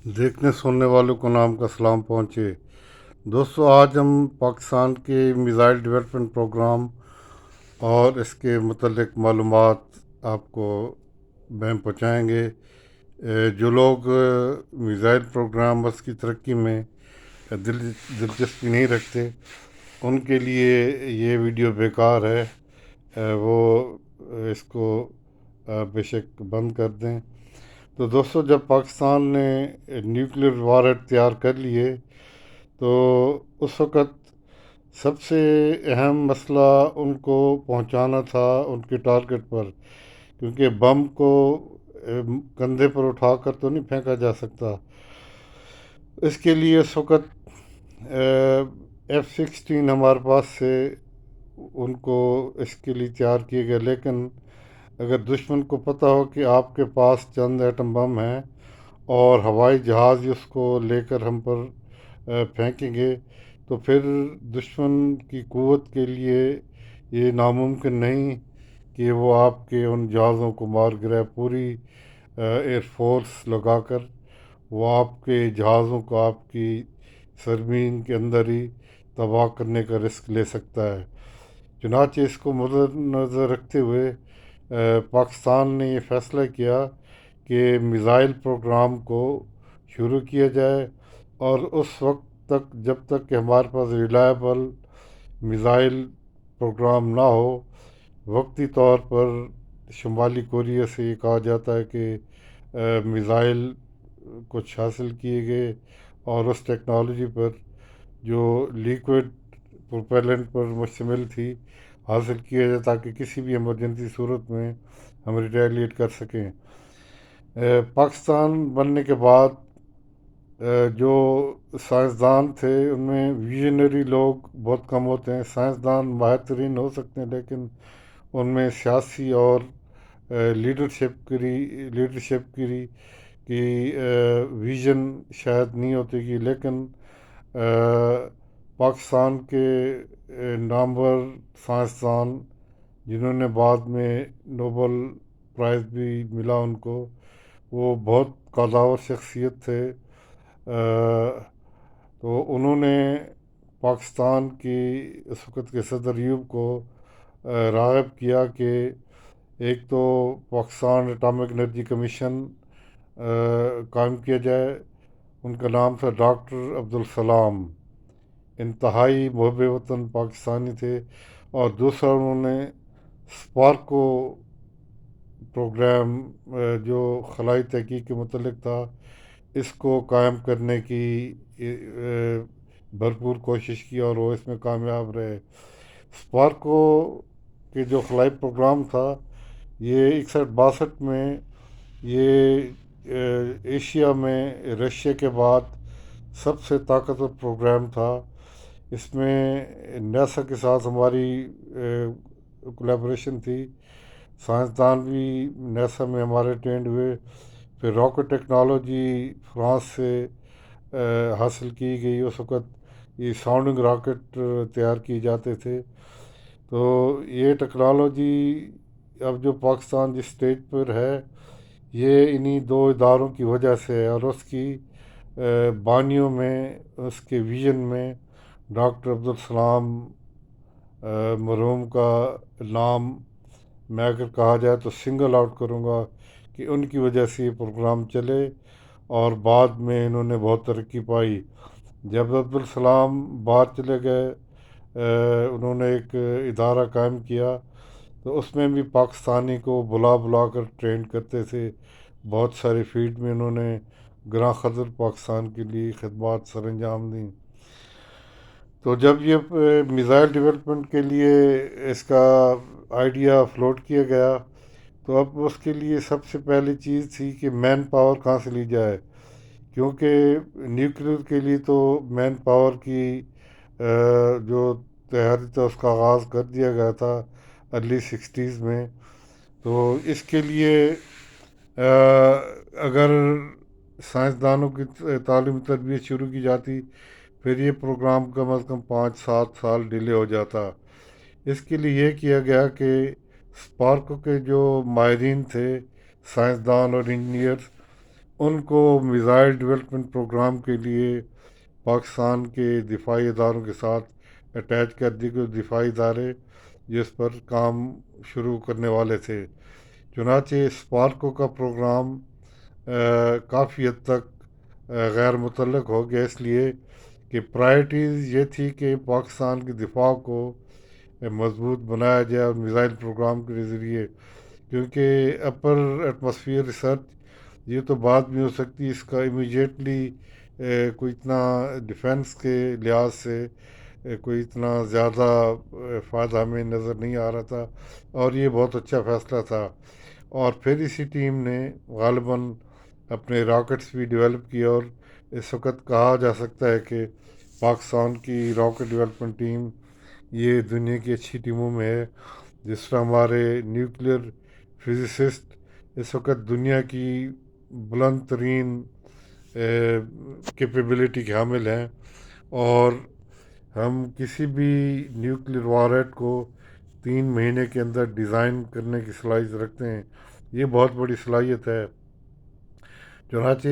देखने सुनने वालों को नाम का सलाम पहुँचे। दोस्तों, आज हम पाकिस्तान के मिज़ाइल डेवलपमेंट प्रोग्राम और इसके मुतल्लिक मालूमात आपको बहम पहुँचाएँगे। जो लोग मिज़ाइल प्रोग्राम की तरक्की में दिल दिलचस्पी नहीं रखते, उनके लिए ये वीडियो बेकार है। वो इसको बेशक बंद कर दें। तो दोस्तों, जब पाकिस्तान ने न्यूक्लियर वारहेड तैयार कर लिए तो उस वक़्त सबसे अहम मसला उनको पहुंचाना था उनके टारगेट पर, क्योंकि बम को कंधे पर उठाकर तो नहीं फेंका जा सकता। इसके लिए उस वक़्त F-16 हमारे पास से उनको इसके लिए तैयार किए गए, लेकिन अगर दुश्मन को पता हो कि आपके पास चंद एटम बम हैं और हवाई जहाज़ ही उसको लेकर हम पर फेंकेंगे, तो फिर दुश्मन की क़ुव्वत के लिए ये नामुमकिन नहीं कि वो आपके उन जहाज़ों को मार गिराए। पूरी एयरफोर्स लगाकर वो आपके जहाज़ों को आपकी सरमीन के अंदर ही तबाह करने का रिस्क ले सकता है। चुनांचे इसको मद्देनज़र रखते हुए पाकिस्तान ने ये फ़ैसला किया कि मिज़ाइल प्रोग्राम को शुरू किया जाए, और उस वक्त तक जब तक कि हमारे पास रिलायबल मिज़ाइल प्रोग्राम ना हो। वक्ती तौर पर शुमाली कोरिया से ये कहा जाता है कि मिज़ाइल कुछ हासिल किए गए और उस टेक्नोलॉजी पर जो लिक्विड प्रोपेलेंट पर मुश्तमिल थी हासिल किया जाए, ताकि किसी भी इमरजेंसी सूरत में हम रिटेलिएट कर सकें। पाकिस्तान बनने के बाद जो साइंसदान थे उनमें विजनरी लोग बहुत कम होते हैं। साइंसदान माहिर तरीन हो सकते हैं, लेकिन उनमें सियासी और लीडरशिप की विज़न शायद नहीं होती कि, लेकिन पाकिस्तान के नामवर साइंसदान जिन्होंने बाद में नोबल प्राइज़ भी मिला उनको, वो बहुत कदावर शख्सियत थे। तो उन्होंने पाकिस्तान की उस वक़्त के सदर अयूब को राग़िब किया कि एक तो पाकिस्तान एटॉमिक एनर्जी कमीशन कायम किया जाए। उनका नाम था डॉक्टर अब्दुल सलाम। इंतहाई मुहब्ब वतन पाकिस्तानी थे। और दूसरा, उन्होंने स्पार्को प्रोग्राम जो खलाई तहकीक के मुतल्लिक था, इसको कायम करने की भरपूर कोशिश की और वो इसमें कामयाब रहे। स्पार्को के जो खलाई प्रोग्राम था, ये 61-62 में ये एशिया में रशिया के बाद सबसे ताकतवर प्रोग्राम था। इसमें नासा के साथ हमारी कोलैबोरेशन थी। साइंसदान भी नासा में हमारे ट्रेंड हुए। फिर रॉकेट टेक्नोलॉजी फ्रांस से हासिल की गई। उस वक़्त ये साउंडिंग रॉकेट तैयार किए जाते थे। तो ये टेक्नोलॉजी अब जो पाकिस्तान जिस स्टेज पर है, ये इन्हीं दो इदारों की वजह से है। और उसकी बानियों में, उसके विज़न में डॉक्टर अब्दुल सलाम मरहूम का नाम मैं अगर कहा जाए तो सिंगल आउट करूँगा कि उनकी वजह से ये प्रोग्राम चले और बाद में इन्होंने बहुत तरक्की पाई। जब अब्दुल सलाम बाहर चले गए, उन्होंने एक इदारा कायम किया, तो उसमें भी पाकिस्तानी को बुला बुला कर ट्रेन करते थे। बहुत सारी फील्ड में उन्होंने ग्रां खदर पाकिस्तान के लिए खदमात सर अंजाम दी। तो जब ये मिज़ाइल डेवलपमेंट के लिए इसका आइडिया फ्लोट किया गया, तो अब उसके लिए सबसे पहली चीज़ थी कि मैन पावर कहाँ से ली जाए, क्योंकि न्यूक्लियर के लिए तो मैन पावर की जो तैयारी था उसका आगाज़ कर दिया गया था अर्ली 60s में। तो इसके लिए अगर साइंसदानों की तालीम तरबियत शुरू की जाती, फिर ये प्रोग्राम कम अज़ कम 5-7 साल डिले हो जाता। इसके लिए ये किया गया कि स्पार्को के जो माहिरीन थे, साइंसदान और इंजीनियर, ان کو میزائل ڈیولپمنٹ پروگرام کے لیے پاکستان کے دفاعی اداروں کے ساتھ اٹیچ کر دی گئی، دفاعی ادارے جس پر کام شروع کرنے والے تھے۔ چنانچہ اسپارکو کا پروگرام کافی حد تک غیر متعلق ہو گیا، اس لیے کہ پرائرٹیز یہ تھی کہ پاکستان کی دفاع کو مضبوط بنایا جائے اور میزائل پروگرام کے ذریعے، کیونکہ اپر ایٹماسفیئر ریسرچ یہ تو بعد میں ہو سکتی، اس کا امیجیٹلی کوئی اتنا ڈیفنس کے لحاظ سے کوئی اتنا زیادہ فائدہ ہمیں نظر نہیں آ رہا تھا، اور یہ بہت اچھا فیصلہ تھا۔ اور پھر اسی ٹیم نے غالباً اپنے راکٹس بھی ڈیولپ کیے، اور اس وقت کہا جا سکتا ہے کہ پاکستان کی راکٹ ڈیولپمنٹ ٹیم یہ دنیا کی اچھی ٹیموں میں ہے۔ جس طرح ہمارے نیوکلیئر فزسسٹ اس وقت دنیا کی بلند ترین کیپیبلٹی کے حامل ہیں، اور ہم کسی بھی نیوکلیئر وارہیڈ کو 3 مہینے کے اندر ڈیزائن کرنے کی صلاحیت رکھتے ہیں۔ یہ بہت بڑی صلاحیت ہے۔ چنانچہ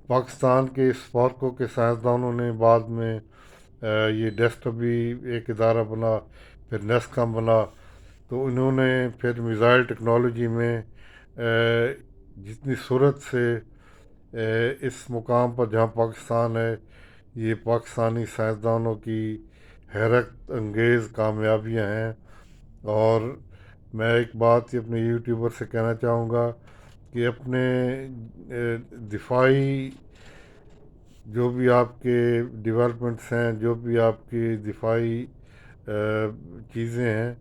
پاکستان کے اسپارکو کے سائنسدانوں نے بعد میں یہ ڈیسٹ بھی ایک ادارہ بنا، پھر نیسکم بنا، تو انہوں نے پھر میزائل ٹیکنالوجی میں جتنی صورت سے اس مقام پر جہاں پاکستان ہے، یہ پاکستانی سائنسدانوں کی حیرت انگیز کامیابیاں ہیں۔ اور میں ایک بات یہ اپنے یوٹیوبر سے کہنا چاہوں گا کہ اپنے دفاعی جو بھی آپ کے ڈیولپمنٹس ہیں، جو بھی آپ کی دفاعی چیزیں ہیں،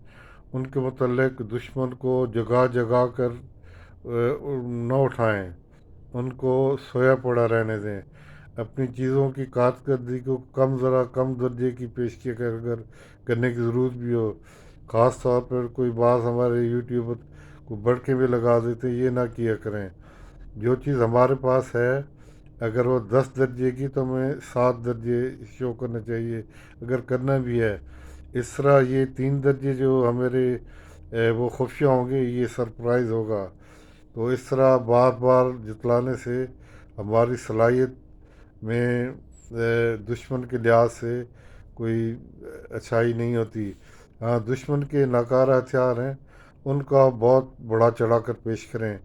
ان کے متعلق دشمن کو جگا جگا کر نہ اٹھائیں، ان کو سویا پڑا رہنے دیں، اپنی چیزوں کی کارکردگی کو ذرا کم درجے کی پیش اگر کرنے کی ضرورت بھی ہو، خاص طور پر کوئی بعض ہمارے یوٹیوبر کو بڑکے بھی لگا دیتے، یہ نہ کیا کریں۔ جو چیز ہمارے پاس ہے اگر وہ 10 درجے کی تو ہمیں 7 درجے شو کرنا چاہیے، اگر کرنا بھی ہے۔ اس طرح یہ 3 درجے جو ہمارے وہ خفیہ ہوں گے، یہ سرپرائز ہوگا۔ تو اس طرح بار بار جتلانے سے ہماری صلاحیت میں دشمن کے لحاظ سے کوئی اچھائی نہیں ہوتی۔ ہاں، دشمن کے ناکارہ ہتھیار ہیں، ان کا بہت بڑا چڑھا کر پیش کریں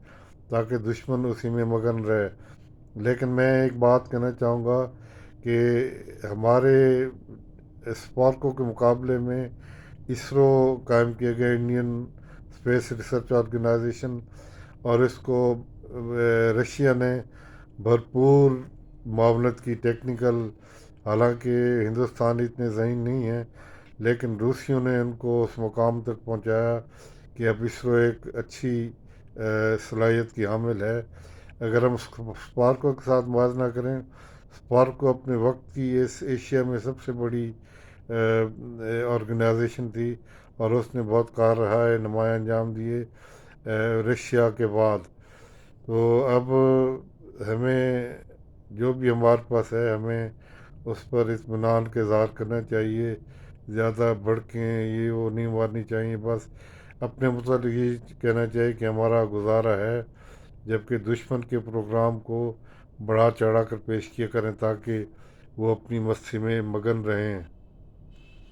تاکہ دشمن اسی میں مگن رہے۔ لیکن میں ایک بات کہنا چاہوں گا کہ ہمارے اسپارکو کے مقابلے میں اسرو قائم کیا گیا، انڈین اسپیس ریسرچ آرگنائزیشن، اور اس کو رشیا نے بھرپور معاونت کی ٹیکنیکل، حالانکہ ہندوستان اتنے ذہین نہیں ہیں، لیکن روسیوں نے ان کو اس مقام تک پہنچایا کہ اب اسرو ایک اچھی صلاحیت کی حامل ہے۔ اگر ہم اسپارکو کے ساتھ موازنہ کریں، اسپارکو اپنے وقت کی ایشیا میں سب سے بڑی آرگنائزیشن تھی، اور اس نے بہت کاررہائے نمایاں انجام دیے رشیا کے بعد۔ تو اب ہمیں جو بھی ہمارے پاس ہے، ہمیں اس پر اطمینان کا اظہار کرنا چاہیے، زیادہ بڑھکیں یہ وہ نہیں مارنی چاہیے، بس اپنے متعلق یہ کہنا چاہیے کہ ہمارا گزارا ہے، جبکہ دشمن کے پروگرام کو بڑھا چڑھا کر پیش کیا کریں تاکہ وہ اپنی مستی میں مگن رہیں۔